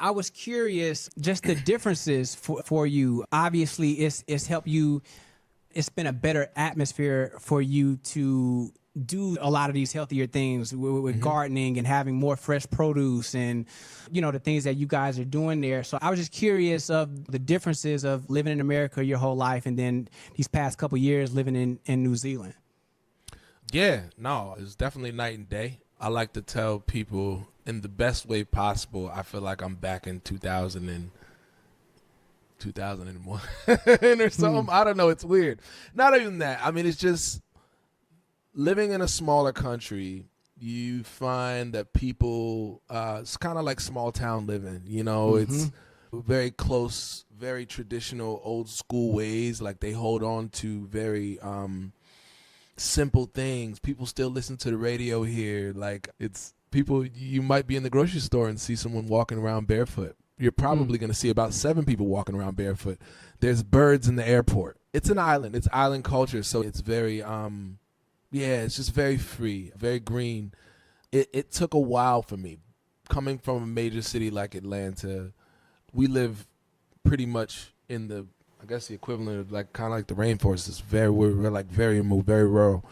I was curious, just the differences for you. Obviously, it's helped you. It's been a better atmosphere for you to do a lot of these healthier things with gardening and having more fresh produce and, the things that you guys are doing there. So I was just curious of the differences of living in America your whole life and then these past couple years living in New Zealand. Yeah, no, it's definitely night and day. I like to tell people in the best way possible, I feel like I'm back in 2001 or something. I don't know. It's weird. Not even that. I mean, it's just living in a smaller country. You find that people, it's kind of like small town living. It's very close, very traditional, old school ways. Like they hold on to very simple things. People still listen to the radio here. Like it's people, you might be in the grocery store and see someone walking around barefoot. You're probably going to see about 7 people walking around barefoot. There's birds in the airport. It's an island. It's island culture. So it's very, it's just very free, very green. It took a while for me. Coming from a major city like Atlanta, we live pretty much in the, I guess the equivalent of like kind of like the rainforest. It's we're like very remote, very rural.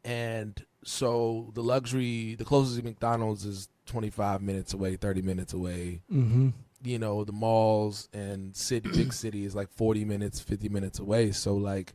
And so the closest McDonald's is 25 minutes away, 30 minutes away. The malls and big city is like 40 minutes, 50 minutes away. So like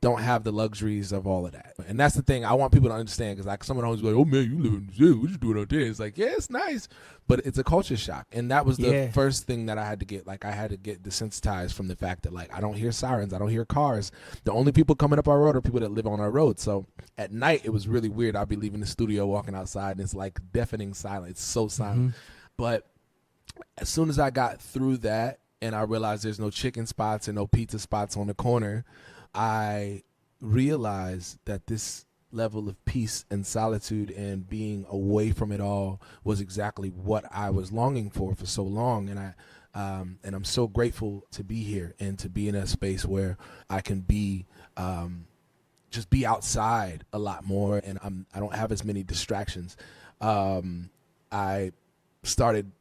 don't have the luxuries of all of that. And that's the thing I want people to understand, because like someone always be like, oh man, you live in New Zealand, what you doing out there? It's like, yeah, it's nice, but it's a culture shock. And that was the first thing that I had to get. Like I had to get desensitized from the fact that like I don't hear sirens, I don't hear cars. The only people coming up our road are people that live on our road. So at night it was really weird. I'd be leaving the studio, walking outside, and it's like deafening silence. It's so silent. But as soon as I got through that and I realized there's no chicken spots and no pizza spots on the corner, I realized that this level of peace and solitude and being away from it all was exactly what I was longing for so long. And I'm so grateful to be here and to be in a space where I can be just be outside a lot more, and I don't have as many distractions. I started.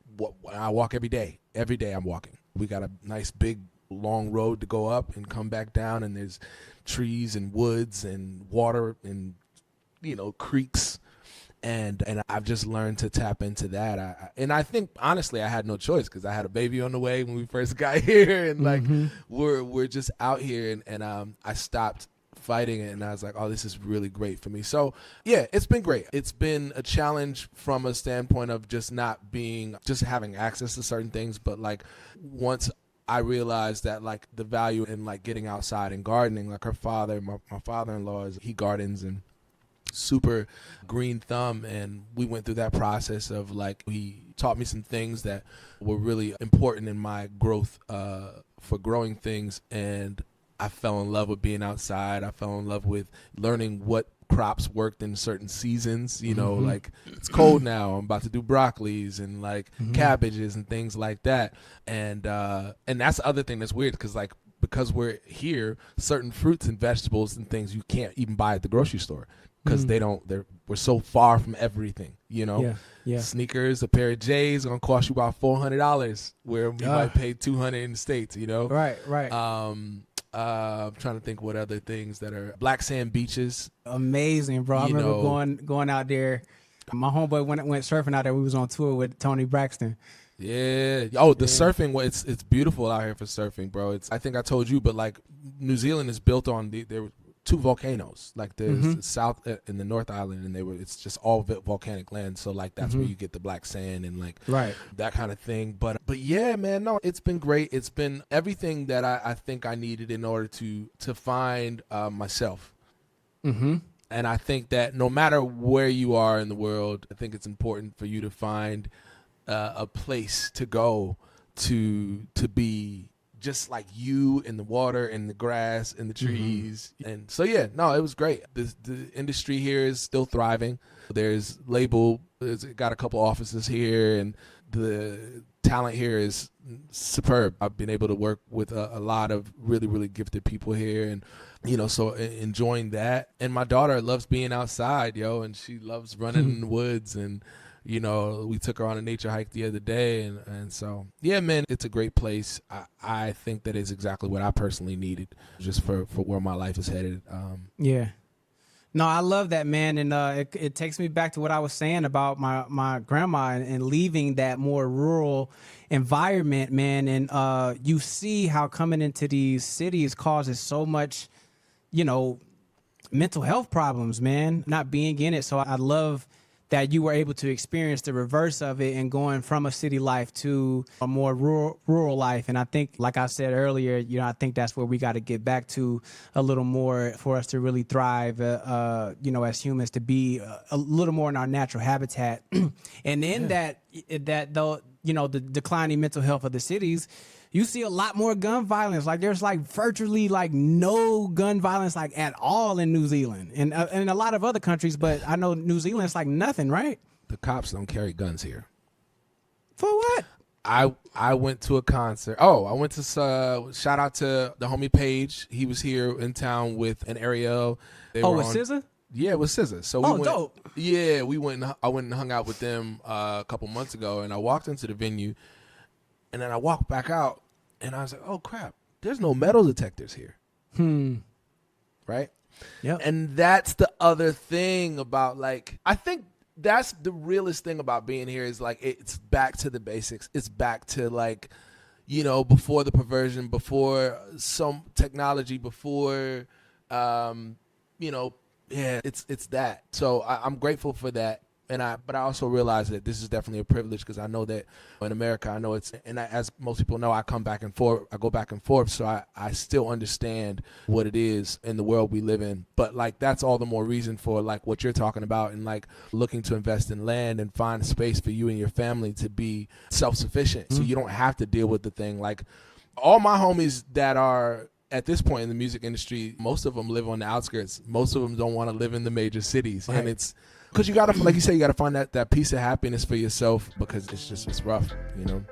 I walk every day. Every day I'm walking. We got a nice big long road to go up and come back down, and there's trees and woods and water and creeks, and I've just learned to tap into that. And I think honestly I had no choice, because I had a baby on the way when we first got here, and like we're just out here, and I stopped fighting it, and I was like, oh, this is really great for me. So yeah, it's been great. It's been a challenge from a standpoint of just having access to certain things, but like once I realized that like the value in like getting outside and gardening, like her father, my father-in-law, he gardens and super green thumb, and we went through that process of like, he taught me some things that were really important in my growth for growing things, and I fell in love with being outside. I fell in love with learning what crops worked in certain seasons. Like it's cold now, I'm about to do broccolis and like cabbages and things like that. And that's the other thing that's weird, because we're here, certain fruits and vegetables and things you can't even buy at the grocery store, because we're so far from everything. Sneakers, a pair of J's gonna cost you about $400, where we might pay $200 in the States. Right. I'm trying to think what other things that are black sand beaches. Amazing, bro. I remember going out there. My homeboy went surfing out there. We was on tour with Tony Braxton. Yeah. Oh, the surfing. Well, it's beautiful out here for surfing, bro. I think I told you, but like New Zealand is built on there were 2 volcanoes. Like there's the South and the North Island, and it's just all volcanic land. So like that's where you get the black sand and like that kind of thing. But yeah, man, no, it's been great. It's been everything that I think I needed in order to find myself. And I think that no matter where you are in the world, I think it's important for you to find a place to go to be just like you, in the water and the grass and the trees. And so yeah, no, it was great. The industry here is still thriving. There's got a couple offices here, and the talent here is superb. I've been able to work with a lot of really, really gifted people here, and so enjoying that. And my daughter loves being outside, and she loves running in the woods, and You know, we took her on a nature hike the other day, and so yeah, man, it's a great place. I think that is exactly what I personally needed, just for where my life is headed. Yeah. No, I love that, man, and it takes me back to what I was saying about my grandma and leaving that more rural environment, man. And you see how coming into these cities causes so much, you know, mental health problems, man. Not being in it, so I love that you were able to experience the reverse of it and going from a city life to a more rural life. And I think, like I said earlier, you know, I think that's where we got to get back to a little more for us to really thrive, you know, as humans, to be a little more in our natural habitat. And in that though, you know, the declining mental health of the cities, you see a lot more gun violence. Like there's like virtually like no gun violence like at all in New Zealand and a lot of other countries. But I know New Zealand's like nothing, right? The cops don't carry guns here. For what? I went to a concert. Oh, I went to shout out to the homie Paige. He was here in town with an Ariel. With SZA? Yeah, with SZA. So we went, dope. Yeah, I went and hung out with them a couple months ago, and I walked into the venue, and then I walked back out. And I was like, oh, crap, there's no metal detectors here. Right? Yeah. And that's the other thing about, like, I think that's the realest thing about being here is, like, it's back to the basics. It's back to, like, you know, before the perversion, before some technology, before, you know, yeah, it's that. So I'm grateful for that. But I also realize that this is definitely a privilege because I know that in America, I know as most people know, I come back and forth. I go back and forth. So I still understand what it is in the world we live in. But like, that's all the more reason for like what you're talking about and like looking to invest in land and find space for you and your family to be self-sufficient. So you don't have to deal with the thing. Like all my homies that are at this point in the music industry, most of them live on the outskirts. Most of them don't want to live in the major cities. Right. And it's, because you got to, like you say, you got to find that piece of happiness for yourself because it's rough, you know?